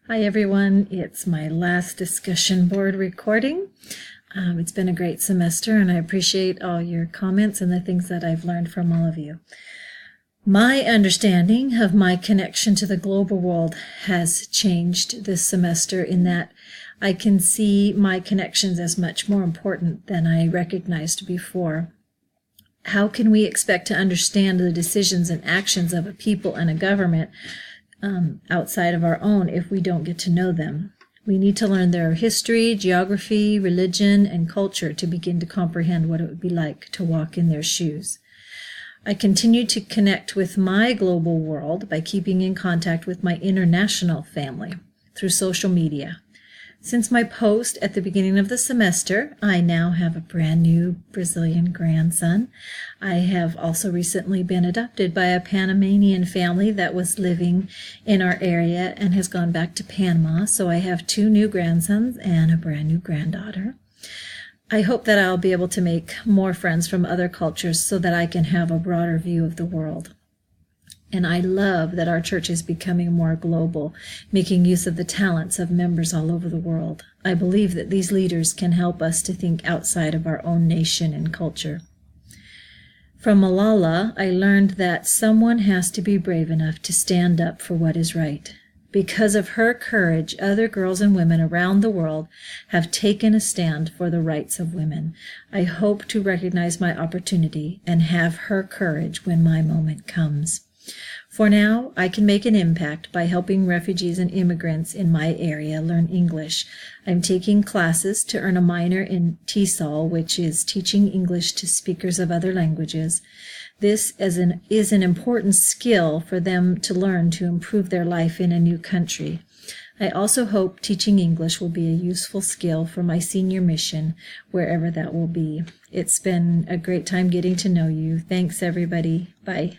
Hi everyone, it's my last discussion board recording. It's been a great semester and I appreciate all your comments and the things that I've learned from all of you. My understanding of my connection to the global world has changed this semester in that I can see my connections as much more important than I recognized before. How can we expect to understand the decisions and actions of a people and a government outside of our own if we don't get to know them? We need to learn their history, geography, religion, and culture to begin to comprehend what it would be like to walk in their shoes. I continue to connect with my global world by keeping in contact with my international family through social media. Since my post at the beginning of the semester, I now have a brand new Brazilian grandson. I have also recently been adopted by a Panamanian family that was living in our area and has gone back to Panama. So I have 2 new grandsons and a brand new granddaughter. I hope that I'll be able to make more friends from other cultures so that I can have a broader view of the world. And I love that our church is becoming more global, making use of the talents of members all over the world. I believe that these leaders can help us to think outside of our own nation and culture. From Malala, I learned that someone has to be brave enough to stand up for what is right. Because of her courage, other girls and women around the world have taken a stand for the rights of women. I hope to recognize my opportunity and have her courage when my moment comes. For now, I can make an impact by helping refugees and immigrants in my area learn English. I'm taking classes to earn a minor in TESOL, which is Teaching English to Speakers of Other Languages. This is an important skill for them to learn to improve their life in a new country. I also hope teaching English will be a useful skill for my senior mission, wherever that will be. It's been a great time getting to know you. Thanks, everybody. Bye.